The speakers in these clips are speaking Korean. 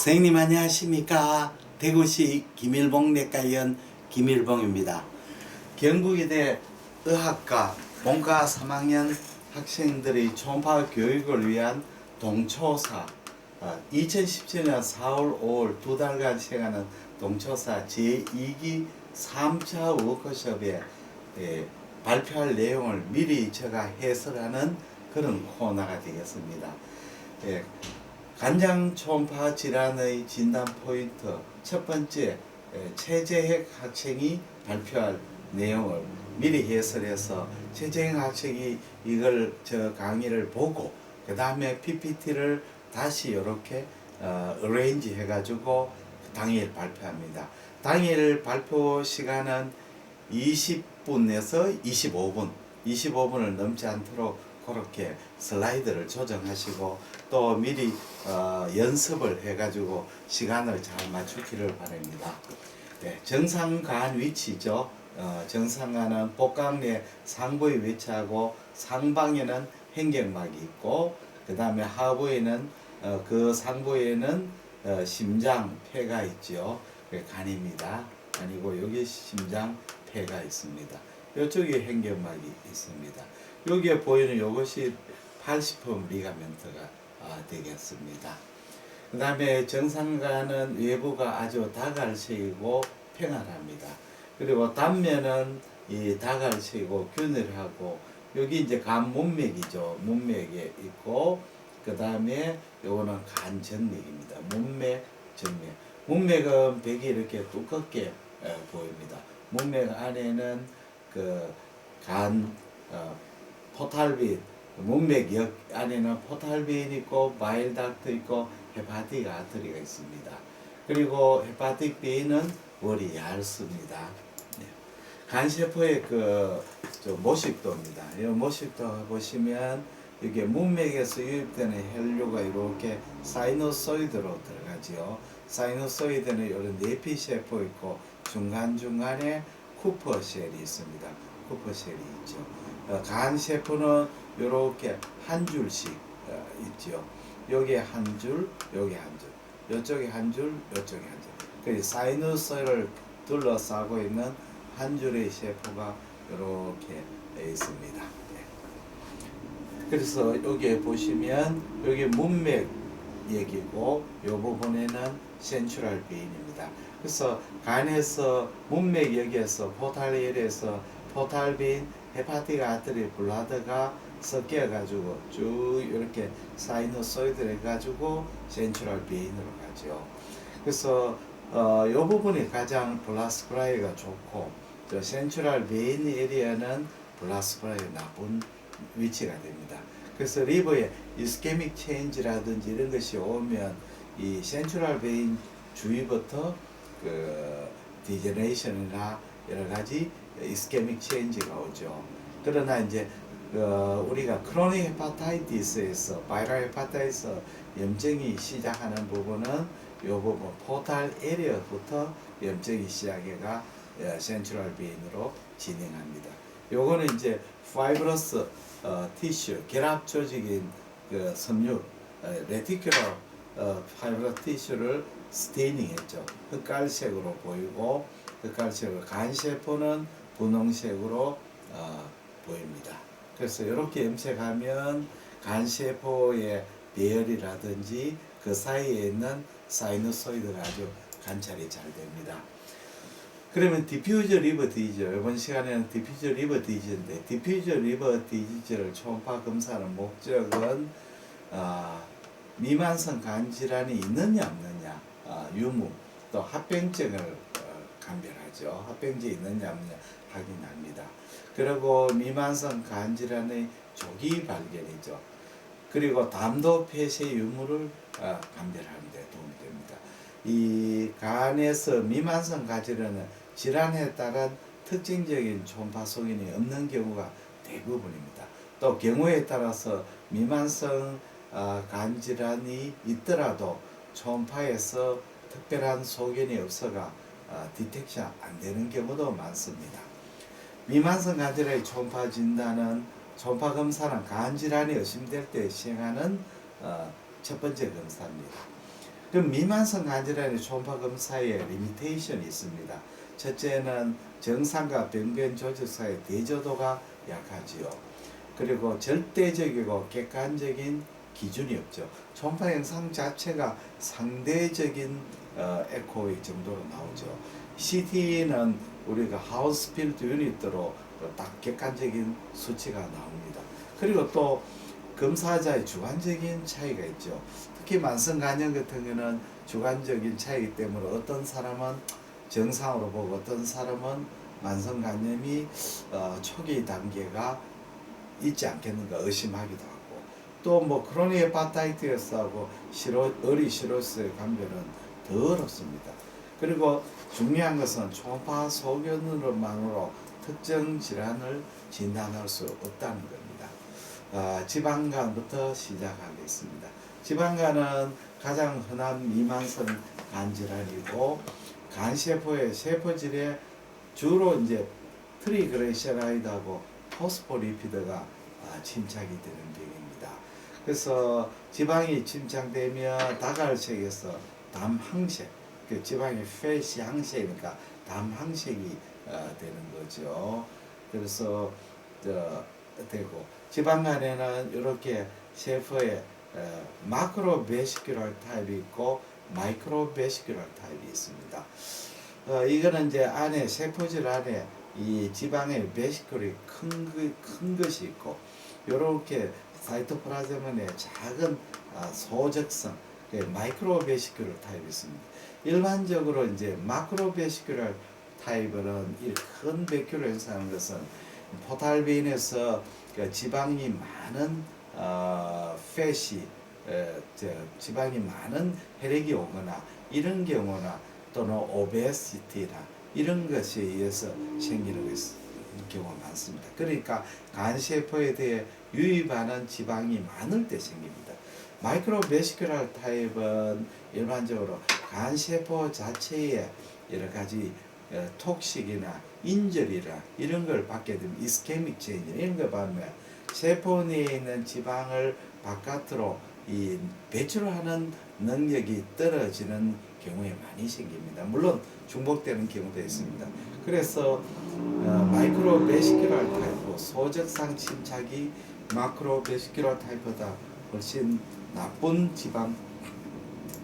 선생님 안녕하십니까. 대구시 김일봉내과의원 김일봉입니다. 경북이대 의학과 본과 3학년 학생들의 초음파 교육을 위한 동초사 2017년 4월 5월 두 달간 시행하는 동초사 제2기 3차 워크숍에 발표할 내용을 미리 제가 해설하는 그런 코너가 되겠습니다. 간장 초음파 질환의 진단 포인트 첫 번째, 최재핵 학생이 발표할 내용을 미리 해설해서 최재핵 학생이 이걸 저 강의를 보고 그 다음에 PPT를 다시 이렇게 어레인지 해가지고 당일 발표합니다. 당일 발표 시간은 20분에서 25분을 넘지 않도록 그렇게 슬라이드를 조정하시고 또 미리 연습을 해가지고 시간을 잘 맞추기를 바랍니다. 정상관 위치죠. 정상관은 복강내 상부에 위치하고 상방에는 횡격막이 있고 그 다음에 하부에는 그 상부에는 심장폐가 있죠. 간입니다. 아니고 여기 심장폐가 있습니다. 이쪽에 횡격막이 있습니다. 여기에 보이는 이것이 80분 리가멘트가 되겠습니다. 그 다음에 정상관은 외부가 아주 다갈색이고 평안합니다. 그리고 단면은 이 다갈색이고 균일하고 여기 이제 간 문맥이죠. 문맥에 있고 그 다음에 요거는 간 정맥입니다. 문맥, 정맥. 문맥은 벽이 이렇게 두껍게 보입니다. 문맥 안에는 그 간 포탈빈, 문맥 안에는 포탈빈 있고 바일닥트 있고 헤파틱 아터리가 있습니다. 그리고 헤파틱 B는 월이 얇습니다. 간세포의 모식도입니다. 이 모식도 보시면 이게 문맥에서 유입되는 혈류가 이렇게 사이노소이드로 들어가지요. 사이노소이드는 이런 내피세포 있고 중간중간에 쿠퍼셀이 있습니다. 쿠퍼셀이 있죠. 간세포는 이렇게 한 줄씩 있죠. 여기 한 줄, 여기 한 줄, 이쪽에 한 줄, 이쪽에 한 줄. 그 사이누스를 둘러싸고 있는 한 줄의 세포가 이렇게 있습니다. 그래서 여기에 보시면 여기 문맥 얘기고 이 부분에는 센트럴 베인입니다. 그래서 간에서 문맥 여기에서 포탈열에서 포탈빈, 헤파틱 아트리 블라드가 섞여 가지고 쭉 이렇게 사이노소이드를 해가지고 센트럴 베인으로 가죠. 그래서 이 부분이 가장 블라스프라이가 좋고 저 센트럴 베인 에리어는 블라스프라이가 나쁜 위치가 됩니다. 그래서 리버에 이스케믹 체인지라든지 이런 것이 오면 이 센트럴 베인 주위부터 그 디제네이션이나 여러 가지 이스케믹 체인지가 오죠. 그러나 이제 우리가 크로닉 헤파타이티스에서 바이럴 헤파타이티스 염증이 시작하는 부분은 이 부분 포탈 에리어부터 염증이 시작해가 센트럴 베인으로 진행합니다. 요거는 이제 파이브러스 티슈 결합 조직인 그 섬유 레티큘러 파이브러스 티슈를 스테이닝했죠. 흑갈색으로 보이고 흑갈색으로 간세포는 분홍색으로 보입니다. 그래서 이렇게 염색하면 간세포의 배열이라든지 그 사이에 있는 사이누소이드가 아주 관찰이 잘 됩니다. 그러면 디퓨저 리버 디지즈, 이번 시간에는 디퓨저 리버 디지즈인데 디퓨저 리버 디지즈를 초음파 검사하는 목적은 미만성 간 질환이 있느냐 없느냐, 유무 또 합병증을 감별하죠. 합병증이 있느냐 없느냐 확인합니다. 그리고 미만성 간 질환의 조기 발견이죠. 그리고 담도 폐쇄 유무를 감별하는 데 도움이 됩니다. 이 간에서 미만성 간 질환은 질환에 따른 특징적인 초음파 소견이 없는 경우가 대부분입니다. 또 경우에 따라서 미만성 간 질환이 있더라도 초음파에서 특별한 소견이 없어가 디텍션 안 되는 경우도 많습니다. 미만성 간 질환의 초음파 진단은 초음파 검사는 간 질환이 의심될 때 시행하는 첫 번째 검사입니다. 그 미만성 간질환의 초음파 검사에 리미테이션이 있습니다. 첫째는 정상과 병변 조직 사이의 대조도가 약하지요. 그리고 절대적이고 객관적인 기준이 없죠. 초음파 영상 자체가 상대적인 에코의 정도로 나오죠. CT는 우리가 하우스필드 유닛으로 딱 객관적인 수치가 나옵니다. 그리고 또 검사자의 주관적인 차이가 있죠. 특히 만성간염 같은 경우는 주관적인 차이기 때문에 어떤 사람은 정상으로 보고 어떤 사람은 만성간염이 초기 단계가 있지 않겠는가 의심하기도 하고, 또 뭐 크로닉 헤파타이티스하고 어리 시로스의 감별은 더 어렵습니다. 그리고 중요한 것은 초음파 소견으로만으로 특정 질환을 진단할 수 없다는 겁니다. 지방간부터 시작하겠습니다. 지방간은 가장 흔한 미만성 간질환이고, 간세포의 세포질에 주로 이제 트리그레이셔라이드하고 포스포리피드가 침착이 되는 병입니다. 그래서 지방이 침착되면 다갈색에서 담항색, 그 지방이 팻이 항색이니까 담항색이 되는 거죠. 그래서 되고, 지방간에는 이렇게 세포에 마크로 베시큘럴 타입이 있고 마이크로 베시큘럴 타입이 있습니다. 이거는 이제 안에 세포질 안에 이 지방의 베시큘이 큰 것이 있고, 이렇게 사이토플라즘의 작은 소적성 마이크로 베시큘럴 타입이 있습니다. 일반적으로 이제 마크로 베시큘럴 타입은 이 큰 베큘러 형성하는 것은 포탈빈에서 지방이 많은 팻이 지방이 많은 혈액이 오거나 이런 경우나, 또는 오베시티나 이런 것에 의해서 생기는 경우가 많습니다. 그러니까 간세포에 대해 유입하는 지방이 많을 때 생깁니다. 마이크로 베시큘럴 타입은 일반적으로 간세포 자체에 여러 가지 톡식이나 인절이나 이런 걸 받게 되면 이스케믹 체인지 이런 걸 받으면 세포 내에 있는 지방을 바깥으로 배출하는 능력이 떨어지는 경우에 많이 생깁니다. 물론 중복되는 경우도 있습니다. 그래서 마이크로 베시큘럴 타입, 소적상 침착이 마크로 베시큘럴 타입보다 훨씬 나쁜 지방간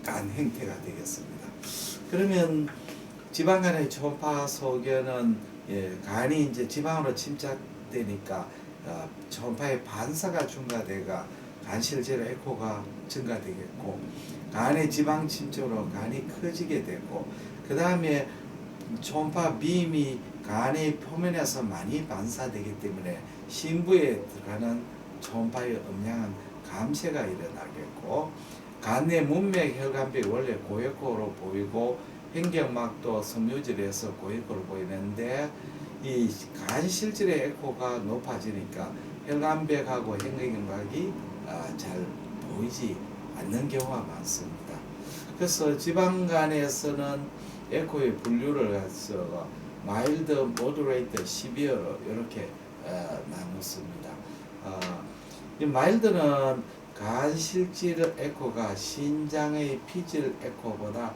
형태가 되겠습니다. 그러면 지방간의 초음파 소견은 간이 이제 지방으로 침착되니까 초음파의 반사가 증가되가 간 실제로 에코가 증가되겠고, 간의 지방 침투로 간이 커지게 되고, 그 다음에 초음파 빔이 간의 표면에서 많이 반사되기 때문에 심부에 들어가는 초음파의 음량은 감쇄가 일어나겠고, 간 내 문맥 혈관벽이 원래 고에코로 보이고 횡격막도 섬유질에서 고에코로 보이는데, 이 간 실질의 에코가 높아지니까 혈관벽하고 횡격막이 잘 보이지 않는 경우가 많습니다. 그래서 지방간에서는 에코의 분류를 해서 마일드, 모더레이트, 시비어로 이렇게 나눴습니다. 이 마일드는 간 실질 에코가 신장의 피질 에코보다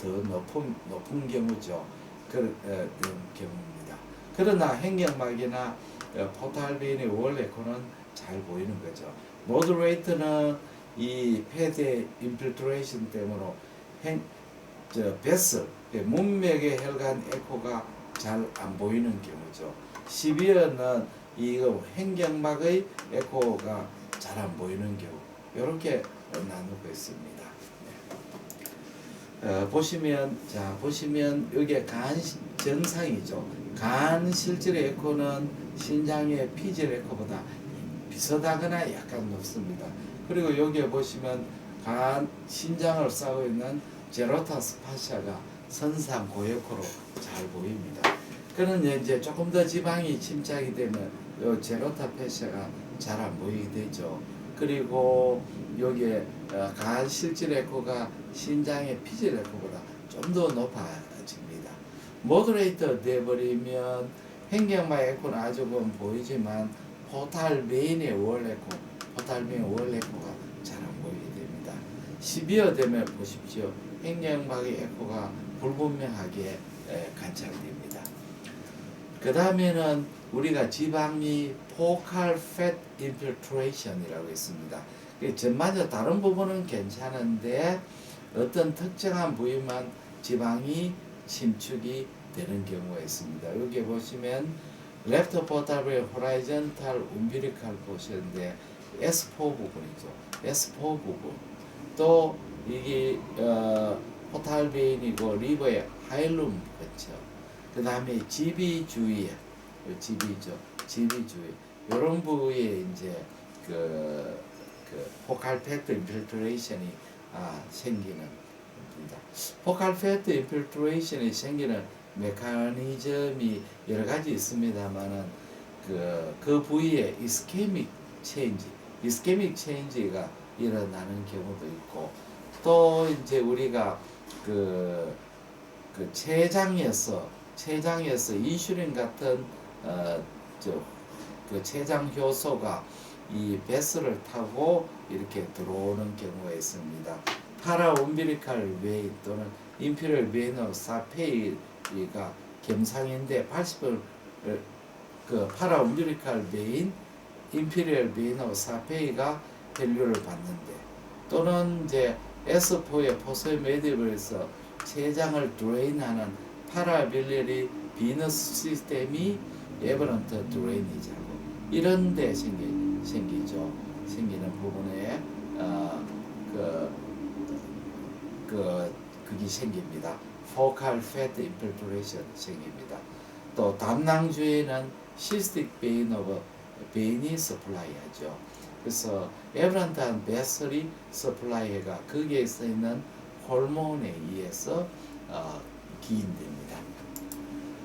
더 높은 경우죠. 그런 경우입니다. 그러나 횡격막이나 포탈빈의 월 에코는 잘 보이는 거죠. 모더레이트는 이 패드의 인필트레이션 때문에 베슬, 문맥의 혈관 에코가 잘 안 보이는 경우죠. 시비어는 이거 횡격막의 에코가 잘 안 보이는 경우, 이렇게 나누고 있습니다. 보시면 여기 간 정상이죠. 간 실질의 에코는 신장의 피질 에코보다 비슷하거나 약간 높습니다. 그리고 여기에 보시면 간 신장을 싸고 있는 제로타 스파샤가 선상 고에코로 잘 보입니다. 그는 이제 조금 더 지방이 침착이 되면 요 제로타 페샤가 잘 안 보이게 되죠. 그리고 여기에 간 실질 에코가 신장의 피질 에코보다 좀 더 높아집니다. 모더레이터 돼버리면 횡격막 에코는 아주 보이지만 포탈 메인의 월 에코, 포탈 메인 월 에코가 잘 안 보이게 됩니다. 시비어 되면 보십시오. 횡격막의 에코가 불분명하게 관찰됩니다. 그 다음에는 우리가 지방이 focal fat infiltration이라고 있습니다. 전반적으로 다른 부분은 괜찮은데 어떤 특정한 부위만 지방이 침축이 되는 경우가 있습니다. 여기 보시면 left portal horizontal umbilical portion인데 S4 부분이죠. S4 부분. 또 이게 포탈 베인이고 리버의 하일룸 근처. 그 다음에 GB 주위에 GB죠. GB 주위. 이런 부위에 이제 그 포칼 패트 인필트레이션이 생기는 겁니다. 포칼 패트 인필트레이션이 생기는 메커니즘이 여러 가지 있습니다만은 그 부위에 이스케믹 체인지가 일어나는 경우도 있고 또 이제 우리가 그 췌장에서 인슐린 같은 그 췌장 효소가 이 베스를 타고 이렇게 들어오는 경우가 있습니다. 파라 umbilical vein 또는 inferior venous sapei가 gem상인데 80을 그 파라 umbilical vein, inferior venous sapei가 밸류를 받는데 또는 이제 S4의 포스메디블에서 췌장을 드레인하는 파라빌리리 비너스 시스템이 에버런트 드레이니지하고 이런 데 생기죠. 생기는 부분에 그게 생깁니다. focal fat infiltration 생깁니다. 또 담낭 주에는 cystic ve인이 서플라이하죠. 그래서 에버런트한 베슬이 서플라이가 거기에 써 있는 호르몬에 의해서 기인됩니다.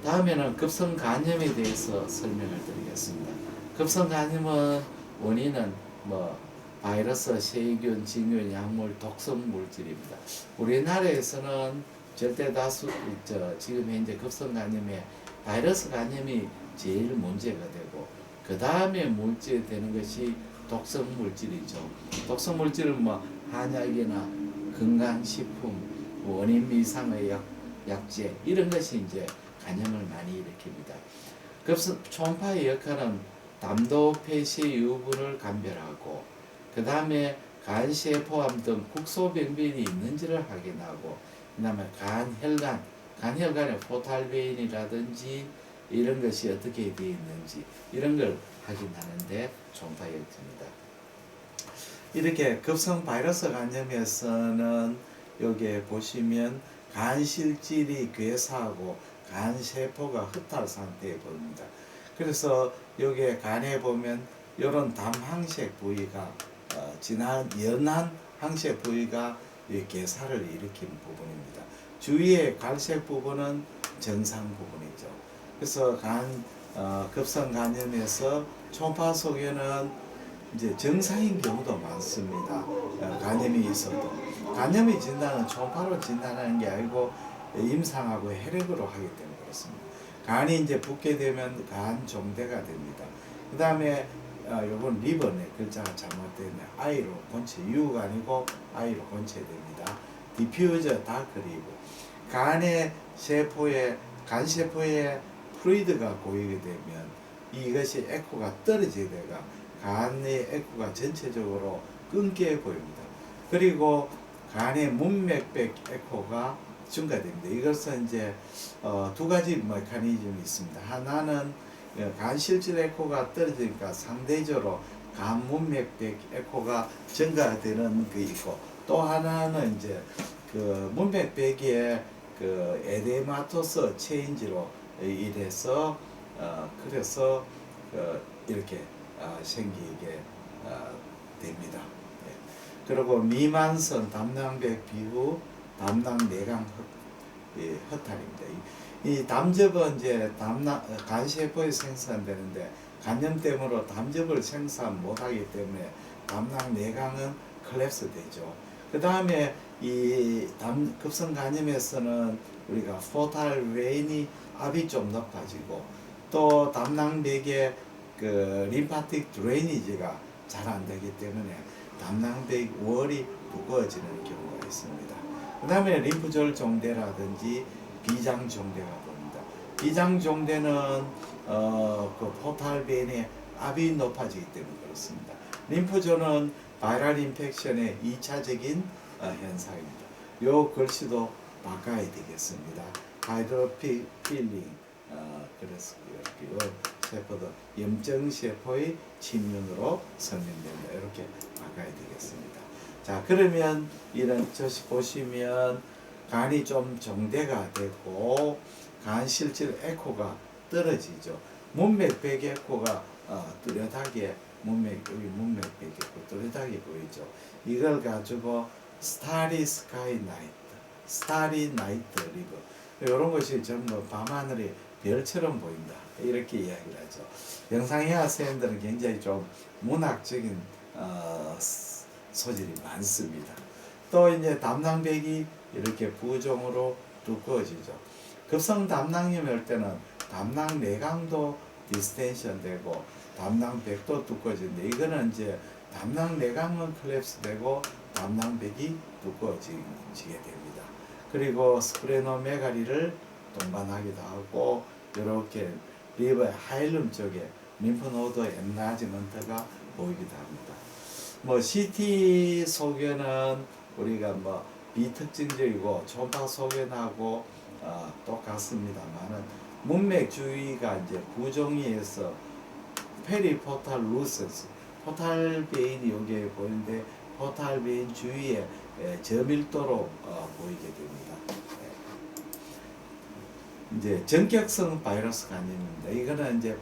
다음에는 급성 간염에 대해서 설명을 드리겠습니다. 급성 간염은 원인은 바이러스, 세균, 진균, 약물, 독성 물질입니다. 우리나라에서는 절대 다수 지금 현재 급성 간염에 바이러스 간염이 제일 문제가 되고 그 다음에 문제 되는 것이 독성 물질이죠. 독성 물질은 한약이나 건강식품, 원인 이상의 약제 이런 것이 이제 간염을 많이 일으킵니다. 초음파의 역할은 담도 폐시 유분을 감별하고 그 다음에 간세포암 등 국소병변이 있는지를 확인하고 그 다음에 간혈관의 포탈베인이라든지 이런 것이 어떻게 되어 있는지 이런 걸 확인하는데 초음파 역할입니다. 이렇게 급성 바이러스 간염에서는 여기에 보시면 간실질이 괴사하고 간세포가 흡탈 상태에 보입니다. 그래서 여기에 간에 보면 이런 담항색 부위가 연한 항색 부위가 괴사를 일으킨 부분입니다. 주위의 갈색 부분은 정상 부분이죠. 그래서 급성 간염에서 초음파 속에는 이제 정상인 경우도 많습니다. 간염이 있어도 간염의 진단은 초음파로 진단하는 게 아니고 임상하고 혈액으로 하기 때문에 그렇습니다. 간이 이제 붓게 되면 간 종대가 됩니다. 그 다음에 요건 리버네 글자가 잘못되네. I로 본체 U가 아니고 I로 본체됩니다. 디퓨저 다크 리버. 간의 간세포에 플루이드가 고이게 되면 이것이 에코가 떨어지게 되가 간의 에코가 전체적으로 끊게 보입니다. 그리고 간의 문맥백 에코가 증가됩니다. 이것은 이제 두 가지 메커니즘이 있습니다. 하나는 간 실질 에코가 떨어지니까 상대적으로 간 문맥백 에코가 증가되는 게 있고 또 하나는 이제 그 문맥백의 그 에데마토스 체인지로 이래서 그래서 이렇게 생기게 됩니다. 그리고 미만성 담낭백 비후 담낭 내강 허탈입니다. 이 담즙은 이제 간세포에 생산되는데 간염 때문에 담즙을 생산 못하기 때문에 담낭 내강은 콜랩스 되죠. 그 다음에 이 급성 간염에서는 우리가 포탈 베인이 압이 좀 높아지고 또 담낭백의 그 림파틱 드레이니지가 잘 안 되기 때문에 월이 두꺼워지는 경우가 있습니다. 그 다음에 림프절 종대라든지 비장 종대가 봅니다. 비장 종대는 그 포탈벤의 압이 높아지기 때문에 그렇습니다. 림프절은 바이럴 인펙션의 2차적인 현상입니다. 요 글씨도 바꿔야 되겠습니다. 하이드로필링 그래서 요 세포도 염증세포의 침륜으로 설명된다. 이렇게 바꿔야 되겠습니다. 자, 그러면 이런 저시 보시면 간이 좀 정대가 되고 간 실질 에코가 떨어지죠. 문맥백 에코가 뚜렷하게 여기 문맥백 에코 뚜렷하게 보이죠. 이걸 가지고 스타리 스카이 나이트, 스타리 나이트 리버 이런 것이 전부 밤하늘이 별처럼 보인다. 이렇게 이야기를 하죠. 영상의학 선생님들은 굉장히 좀 문학적인 소질이 많습니다. 또 이제 담낭백이 이렇게 부종으로 두꺼워지죠. 급성 담낭염이 올 때는 담낭 내강도 디스텐션 되고 담낭백도 두꺼워지는데 이거는 이제 담낭 내강은 클랩스 되고 담낭백이 두꺼워지게 됩니다. 그리고 스프레노메가리를 동반하기도 하고 이렇게 리버 하일룸 쪽에 림프노드 엔라지먼트가 보이기도 합니다. 뭐 CT 소견은 우리가 뭐 비특징적이고 초음파 소견하고 똑같습니다만은 문맥 주위가 이제 부종이에서 페리포탈 루센스 포탈 베인이 여기에 보이는데 포탈 베인 주위에 저밀도로 보이게 됩니다. 이제 전격성 바이러스 간염입니다. 이거는 이제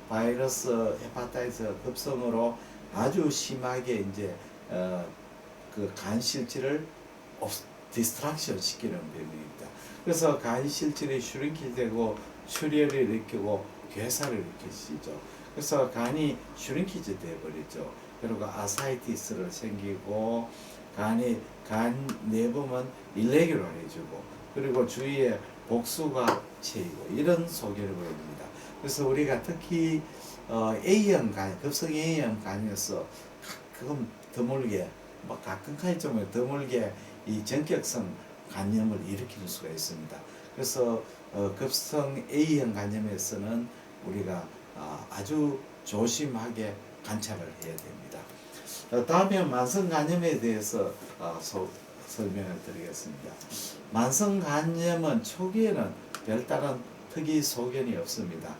바이러스 헤파타이티스 급성으로 아주 심하게 이제 그 간 실질을 디스트랙션 시키는 병입니다. 그래서 간 실질이 슈링키되고 출혈을 일으키고 괴사를 일으키시죠. 그래서 간이 슈링키지 되어버리죠. 그리고 아사이티스를 생기고 간 내부면 일레귤러해지고 그리고 주위에 복수가 채이고 이런 소견을 보입니다. 그래서 우리가 특히 A형 간, 급성 A형 간에서 가끔 드물게 가끔까지 좀 드물게 이 전격성 간염을 일으킬 수가 있습니다. 그래서 급성 A형 간염에서는 우리가 아주 조심하게 관찰을 해야 됩니다. 다음에 만성 간염에 대해서 설명을 드리겠습니다. 만성 간염은 초기에는 별다른 특이 소견이 없습니다.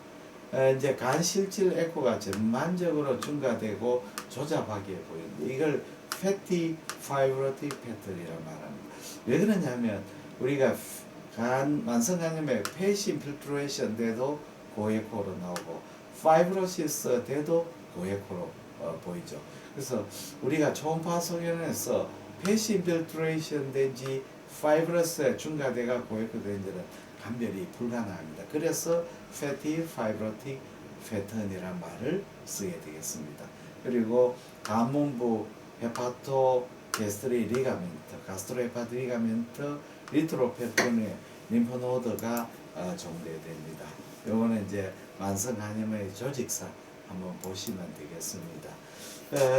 이제 간 실질 에코가 전반적으로 증가되고 조잡하게 보입니다. 이걸 패티 파이브로틱 패턴이라고 말합니다. 왜 그러냐면 우리가 만성 간염에 폐시 인필트레이션 돼도 고에코로 나오고 파이브로시스 돼도 고에코로 보이죠. 그래서 우리가 초음파 소견에서 폐시 인필트레이션 된지 파이브러스에 증가돼가 고에코 된지는 감별이 불가능합니다. 그래서 패티 파이브로틱 패턴이라는 말을 쓰게 되겠습니다. 그리고 간문부 헤파토 게스트리 리가멘트, 가스트로헤파티 리가멘트, 리트로페톤의 림프노드가 종대됩니다. 요거는 이제 만성 간염의 조직상 한번 보시면 되겠습니다.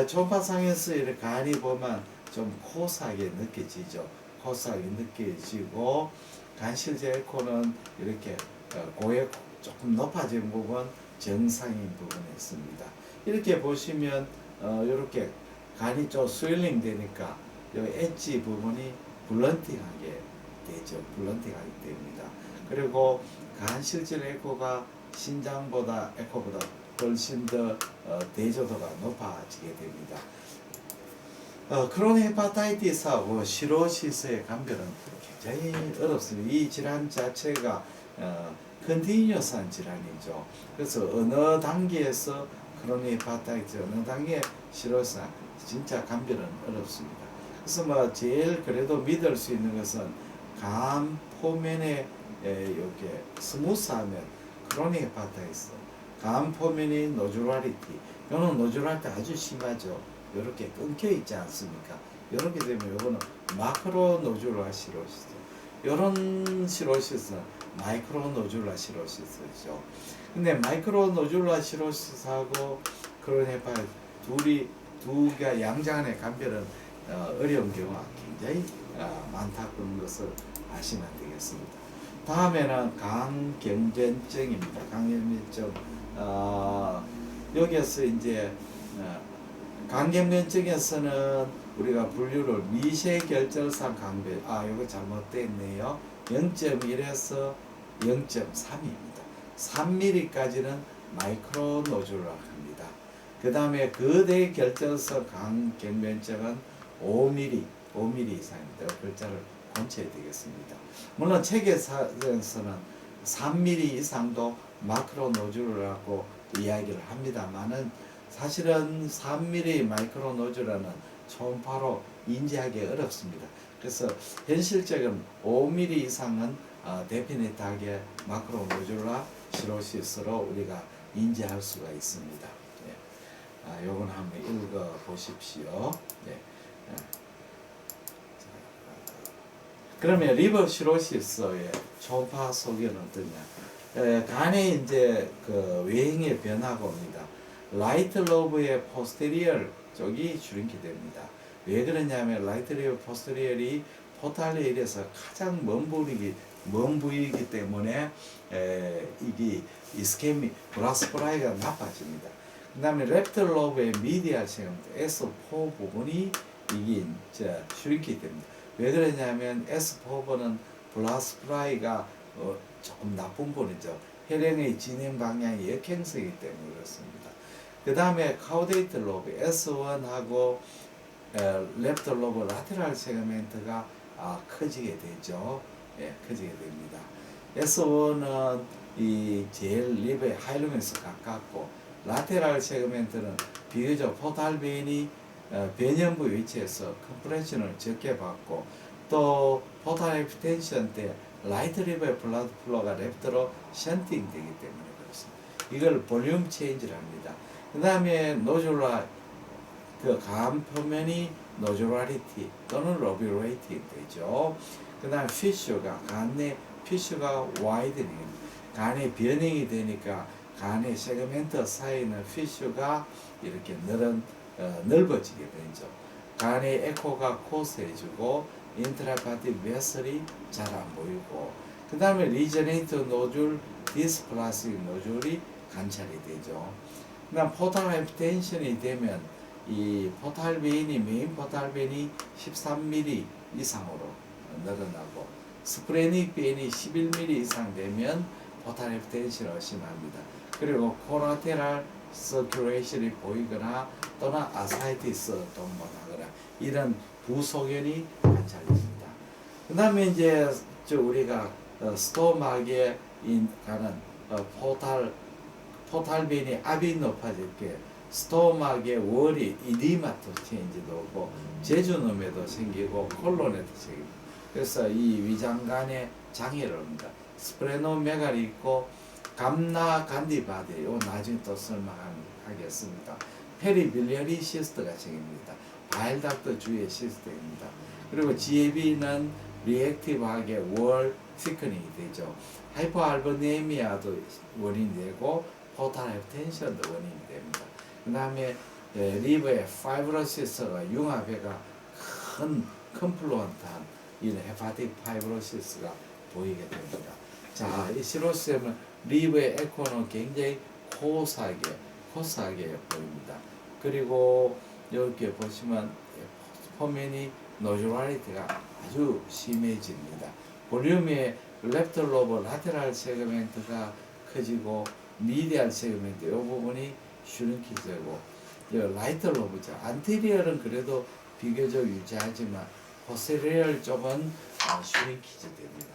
초음파상에서 이렇게 간이 보면 좀 코스하게 느껴지죠. 코스하게 느껴지고 간실제 에코는 이렇게 고에 조금 높아진 부분, 정상인 부분에 있습니다. 이렇게 보시면 이렇게 간이 좀 스웰링 되니까 이 엣지 부분이 블런팅하게 되죠. 블런팅하게 됩니다. 그리고 간 실질 에코가 신장보다 에코보다 훨씬 더 대조도가 높아지게 됩니다. 크로닉 헤파타이티스하고 시로시스의 감별은 굉장히 어렵습니다. 이 질환 자체가 컨티뉴어스한 질환이죠. 그래서 어느 단계에서 크로닉 헤파타이티스, 어느 단계 시로시스 진짜 감별은 어렵습니다. 그래서 뭐 제일 그래도 믿을 수 있는 것은 간 표면에 이렇게 스무스하면 크로닉 헤파타이티스, 간 표면이 노듈라리티, 이거는 노듈라리티 아주 심하죠. 이렇게 끊겨 있지 않습니까? 이렇게 되면 이거는 마크로 노듈라 시로시스, 이런 시로시스는 마이크로 노듈라 시로시스죠. 근데 마이크로 노듈라 시로시스하고 크로닉 헤파타이티스 둘이 두 개 양장의 감별은 어려운 경우가 굉장히 많다 그런 것을 아시면 되겠습니다. 다음에는 강경변증입니다. 강경변증 여기에서 이제 강경변증에서는 우리가 분류를 미세결절성 강변 이거 잘못되어 있네요. 0.1에서 0.3입니다. 3mm까지는 마이크로 노즐이라고 합니다. 그 다음에 거대 결절성 강경변증은 5mm 이상입니다. 글자를 본쳐야 되겠습니다. 물론 책에서는 3mm 이상도 마크로 노즐이라고 이야기를 합니다만은 사실은 3mm 마이크로 노즐은 초음파로 인지하기 어렵습니다. 그래서 현실적인 5mm 이상은 데피니트하게 마크로 노즐라 시로시스로 우리가 인지할 수가 있습니다. 네. 요건 한번 읽어 보십시오. 네. 그러면 리버 시로시스의 초음파 소견은 어떠냐? 간에 이제 그 외형의 변화가 옵니다. 라이트 로브의 포스테리어 쪽이 슈링크 됩니다. 왜 그러냐면 라이트 로브 포스테리어이 포탈레일에서 가장 먼 부위이기 때문에 이게 이스케미 브라스프라이가 나빠집니다. 그 다음에 랩트 로브의 미디알 segment S4 부분이 이게 이제 슈링크 됩니다. 왜 그러냐면 S4번은 블라스프라이가 조금 나쁜 부분이죠. 혈행의 진행 방향이 역행성이기 때문에 그렇습니다. 그 다음에 카우데이트 로브 S1하고 랩터 로브 라테랄 세그멘트가 커지게 되죠. 예, 커지게 됩니다. S1은 이 제일 리브의 하이루멘스 가깝고 라테랄 세그멘트는 비교적 포탈베인이 변형부 위치에서 컴프레션을 적게 받고 또 포탈 히퍼텐션 때 라이트 리버의 블러드 플로가 랩트로 션팅 되기 때문에 그렇습니다. 이걸 볼륨 체인지를 합니다. 그 다음에 노즐라 그 간 표면이 노즐라리티 또는 로뷰레이팅 되죠. 그 다음에 피슈가 간 내 피슈가 와이드닝 간의 변형이 되니까 간의 세그멘트 사이는 피슈가 이렇게 넓어지게 되죠. 간의 에코가 코스해지고 인트라파티 베슬이 잘 안 보이고 그 다음에 리제네이트 노즐, 디스플라스틱 노즐이 관찰이 되죠. 그 다음 포탈 하이퍼텐션이 되면 이 포탈베인이 메인 포탈베인이 13mm 이상으로 늘어나고 스프레닉 베인이 11mm 이상 되면 포탈 하이퍼텐션을 의심합니다. 그리고 코라테랄 서큘레이션이 보이거나 또는 아사이티스 동반하거나 이런 부소견이 관찰됩니다. 그 다음에 이제 우리가 스토막에 가는 포탈벤이 압이 높아질 때 스토막의 월이 이디마토 체인지도 오고 제주놈에도 생기고 콜론에도 생깁니다. 그래서 이 위장간에 장애를 옵니다. 스프레노메갈이 있고 감나 간디바디 요 나중에 또 설명하겠습니다. 페리빌리어리 시스트가 생깁니다. 바일닥터 주위의 시스트입니다. 그리고 GAB는 리액티브하게 월 피커닝이 되죠. 하이퍼알버네미아도 원인이 되고 포탈 하이퍼텐션도 원인이 됩니다. 그 다음에 리버의 파이브로시스가 융합회가 큰 컴플루언트한 이런 헤파틱 파이브로시스가 보이게 됩니다. 자, 이 시로스는 리버의 에코는 굉장히 코스하게 보입니다. 그리고 이렇게 보시면 표면이 노즐라리티가 아주 심해집니다. 볼륨의 랩터 로브 라테랄 세그멘트가 커지고 미디알 세그멘트 이 부분이 슈링키되고 라이터 로브죠. 안테리얼은 그래도 비교적 유지하지만 포스테리얼 쪽은 슈링키즈 됩니다.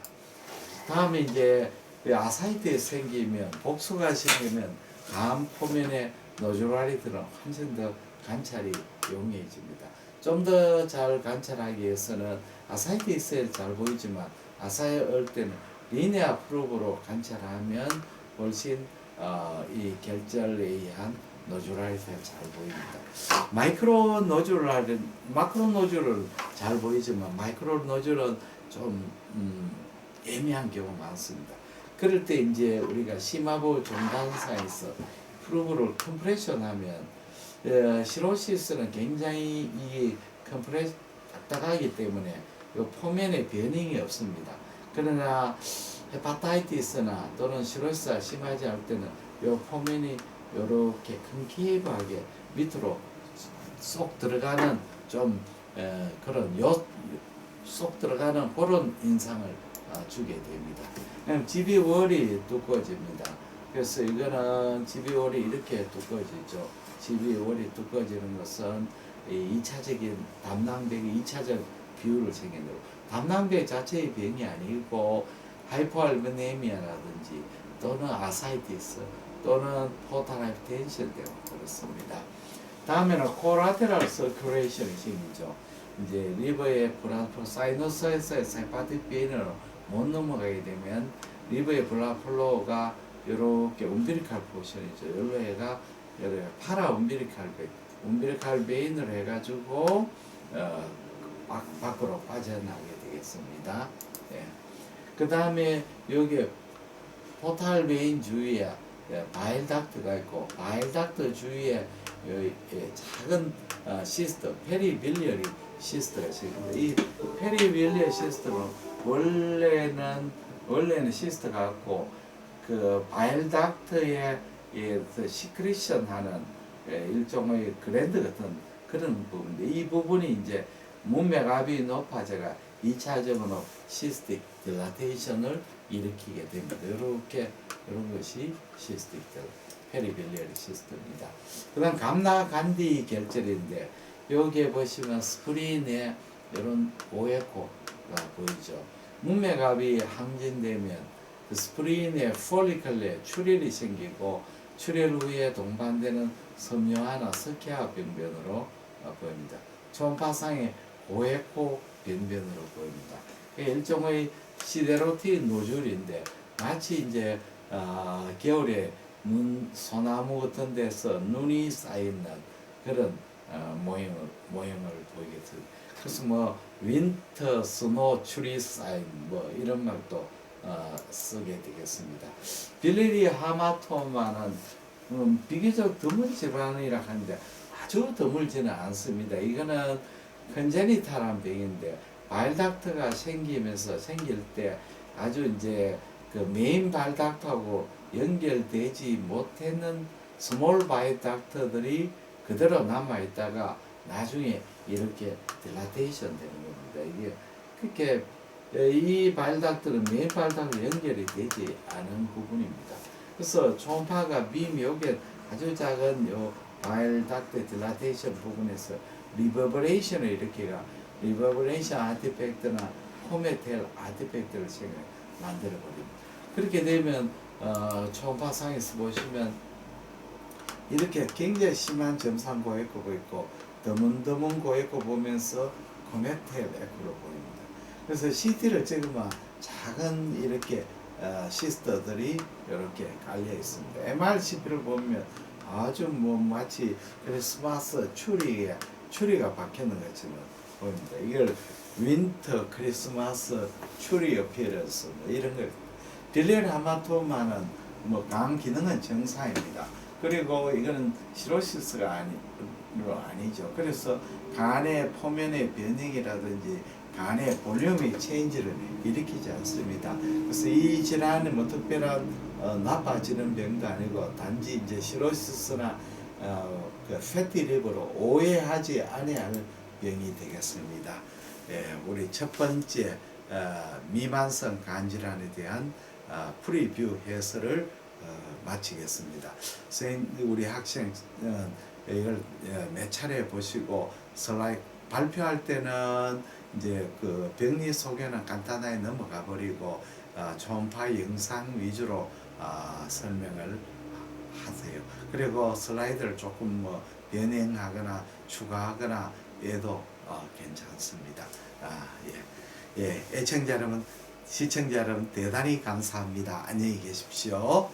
다음에 이제 아사이트에 생기면 복수가 생기면 간 표면의 노즐라리티는 훨씬 더 관찰이 용이해집니다. 좀 더 잘 관찰하기 위해서는 아사이트 있어야 잘 보이지만 아사이트 때는 리니어 프로브로 관찰하면 훨씬 이 결절에 의한 노즐라리티가 잘 보입니다. 마이크로 노즐라는 마크로 노즐은 잘 보이지만 마이크로 노즐은 좀 애매한 경우가 많습니다. 그럴 때 이제 우리가 심화부 종단사에서 프로브를 컴프레션하면 시로시스는 굉장히 이 컴프레스 딱딱하기 때문에 요 표면에 변형이 없습니다. 그러나 헤파타이티스나 또는 시로시스가 심하지 않을 때는 요 표면이 요렇게 컨케이브하게 밑으로 쏙 들어가는 좀 그런 쏙 들어가는 그런 인상을 주게 됩니다. GB월이 두꺼워집니다. 그래서 이거는 GB월이 이렇게 두꺼워지죠. GB월이 두꺼워지는 것은 이 2차적인 담낭벽의 2차적 비율을 생기는 거고, 담낭벽 자체의 병이 아니고 하이포알부미미아라든지 또는 아사이티스 또는 포탈 하이퍼텐션 때문에 그렇습니다. 다음에는 코라테럴 서큘레이션이 생기죠. 이제 리버의 블라플로 사이너스에서의 세파틱 베인으로 못 넘어가게 되면 리버의 블라플로가 이렇게 움비리칼 포션이죠. 여기가 파라 움비리칼 베인으로 해가지고 밖으로 빠져나가게 되겠습니다. 예. 그 다음에 여기 포탈 베인 주위에 바일 닥트가 있고, 바일 닥트 주위에 작은 시스터, 페리빌리어리 시스터가 있습니다. 이 페리빌리어 시스터는 원래는 시스터 같고, 그 바일 닥트에 시크리션 하는 일종의 그랜드 같은 그런 부분인데, 이 부분이 이제 문맥압이 높아져가 2차적으로 시스틱 딜라테이션을 일으키게 됩니다. 이렇게 이런 것이 시스틱 페리빌리어리 시스터입니다. 그다음 감나간디 결절인데, 여기에 보시면 스프린에 이런 오에코가 보이죠. 문맥압이 항진되면 그 스프린의 폴리클레 출혈이 생기고, 출혈 후에 동반되는 섬유화나 석회화 병변으로 보입니다. 초음파상의 오에코 변변으로 보입니다. 일종의 시데로틱 노즐인데, 마치 이제 겨울에 소나무 같은 데서 눈이 쌓이는 그런 모형을 보이게 됩니다. 그래서 뭐 윈터 스노우 트리 사인 뭐 이런 말도 쓰게 되겠습니다. 빌리리 하마토마는 비교적 드문 질환이라 하는데 아주 드물지는 않습니다. 이거는 컨제니탈한 병인데, 바일닥트가 생길 때 아주 이제 그 메인 바일닥트하고 연결되지 못했는 스몰 바일닥트들이 그대로 남아 있다가 나중에 이렇게 딜라테이션 되는 겁니다. 이게 그렇게 이 바일닥트는 메인 바일닥트로 연결이 되지 않은 부분입니다. 그래서 초음파가 미묘하게 아주 작은 요 바일닥트 딜라테이션 부분에서 리버버레이션을 일으키가 리버버레이션 아티팩트나 코메텔 아티팩트를 만들어 버립니다. 그렇게 되면 초음파상에서 보시면 이렇게 굉장히 심한 점상 고에코가 있고 드문드문 고에코 보면서 코메텔 에코로 보입니다. 그래서 CT를 찍으면 작은 이렇게 시스터들이 이렇게 깔려 있습니다. MRCP를 보면 아주 뭐 마치 크리스마스 추리가 박혀있는 것처럼 보입니다. 이걸 윈터 크리스마스 추리 어피어런스 뭐 이런 거. 빌리리 하마토마는 뭐 간 기능은 정상입니다. 그리고 이거는 시로시스가 아니죠. 그래서 간의 표면의 변형이라든지 간의 볼륨의 체인지를 일으키지 않습니다. 그래서 이 질환은 뭐 특별한 나빠지는 병도 아니고, 단지 이제 시로시스나 그 패티 리버로 오해하지 아니할 병이 되겠습니다. 우리 첫 번째 미만성 간질환에 대한 프리뷰 해설을 마치겠습니다. 우리 학생은 이걸 몇 차례 보시고 슬라이드 발표할 때는 이제 그 병리 소개는 간단하게 넘어가 버리고 초음파 영상 위주로 설명을 하세요. 그리고 슬라이드를 조금 뭐 변형하거나 추가하거나 해도 괜찮습니다. 애청자 여러분, 시청자 여러분 대단히 감사합니다. 안녕히 계십시오.